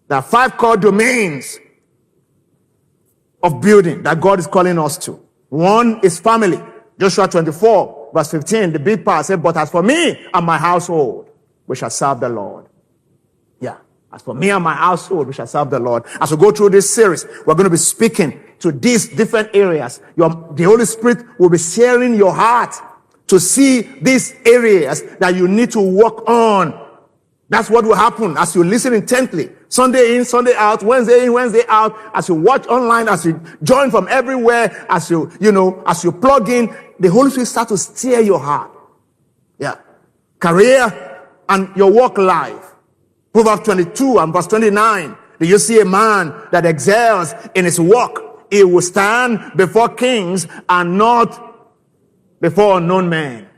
There are 5 core domains of building that God is calling us to. One is family. Joshua 24, verse 15, the big part said, but as for me and my household, we shall serve the Lord. Yeah. As for me and my household, we shall serve the Lord. As we go through this series, we're going to be speaking to these different areas. The Holy Spirit will be sharing your heart to see these areas that you need to work on. That's what will happen as you listen intently. Sunday in, Sunday out, Wednesday in, Wednesday out, as you watch online, as you join from everywhere, as you plug in, the Holy Spirit starts to steer your heart. Yeah. Career and your work life. Proverbs 22 and verse 29. Do you see a man that excels in his work? He will stand before kings and not before unknown men.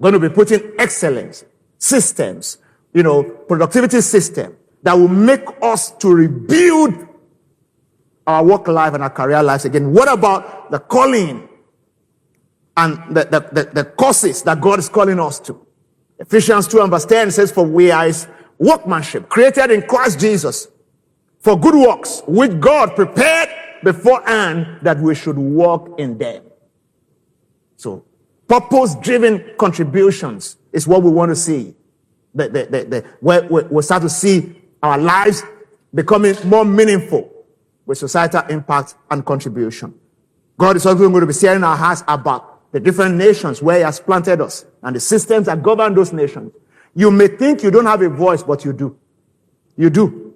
Going to be putting excellence, systems, productivity system that will make us to rebuild our work life and our career lives again. What about the calling and the courses that God is calling us to? Ephesians 2 and verse 10 says, for we are his workmanship, created in Christ Jesus for good works, which God prepared beforehand that we should walk in them. So, purpose-driven contributions is what we want to see. Where we'll start to see our lives becoming more meaningful with societal impact and contribution. God is also going to be sharing our hearts about the different nations where he has planted us and the systems that govern those nations. You may think you don't have a voice, but you do. You do.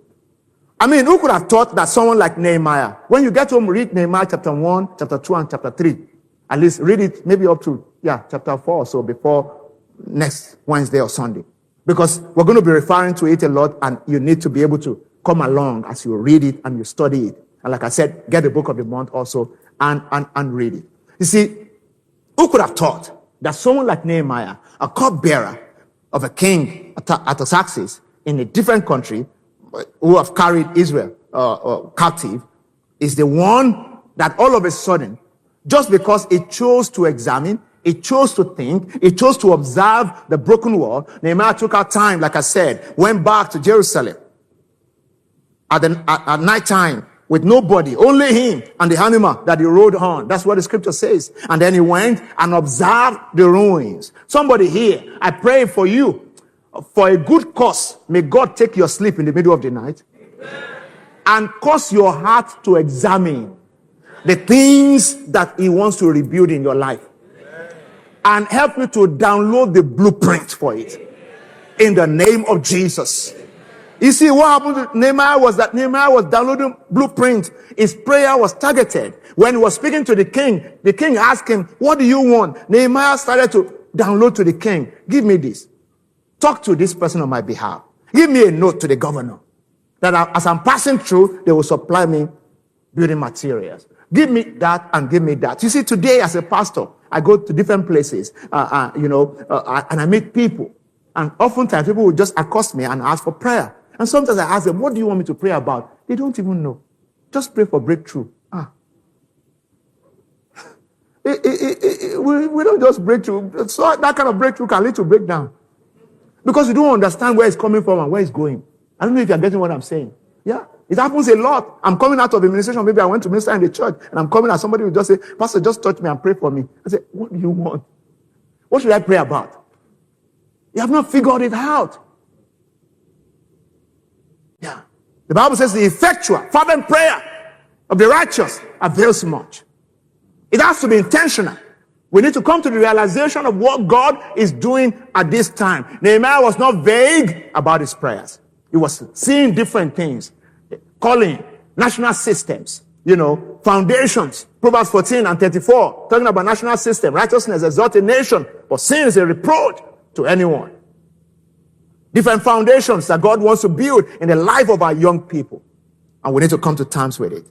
I mean, who could have thought that someone like Nehemiah, when you get home, read Nehemiah chapter 1, chapter 2, and chapter 3. At least read it maybe up to, chapter 4 or so before next Wednesday or Sunday. Because we're going to be referring to it a lot, and you need to be able to come along as you read it and you study it. And like I said, get the book of the month also and read it. You see, who could have thought that someone like Nehemiah, a cupbearer of a king, Artaxerxes, in a different country, who have carried Israel captive, is the one that all of a sudden, just because he chose to examine, he chose to think, he chose to observe the broken wall, Nehemiah took out time, like I said, went back to Jerusalem at night time with nobody, only him and the animal that he rode on. That's what the scripture says. And then he went and observed the ruins. Somebody here, I pray for you, for a good cause. May God take your sleep in the middle of the night and cause your heart to examine the things that he wants to rebuild in your life. And help you to download the blueprint for it. In the name of Jesus. You see, what happened to Nehemiah was that Nehemiah was downloading blueprint. His prayer was targeted. When he was speaking to the king asked him, what do you want? Nehemiah started to download to the king. Give me this. Talk to this person on my behalf. Give me a note to the governor. That as I'm passing through, they will supply me building materials. Give me that and give me that. You see, today as a pastor, I go to different places, and I meet people. And oftentimes people will just accost me and ask for prayer. And sometimes I ask them, what do you want me to pray about? They don't even know. Just pray for breakthrough. We don't just break through. So that kind of breakthrough can lead to breakdown. Because you don't understand where it's coming from and where it's going. I don't know if you're getting what I'm saying. Yeah. It happens a lot. I'm coming out of administration. Maybe I went to minister in the church and I'm coming and somebody will just say, Pastor, just touch me and pray for me. I say, what do you want? What should I pray about? You have not figured it out. Yeah. The Bible says the effectual, fervent prayer of the righteous avails much. It has to be intentional. We need to come to the realization of what God is doing at this time. Nehemiah was not vague about his prayers. He was seeing different things. Calling, national systems, foundations. Proverbs 14 and 34, talking about national system. Righteousness exalts a nation, but sin is a reproach to anyone. Different foundations that God wants to build in the life of our young people. And we need to come to terms with it.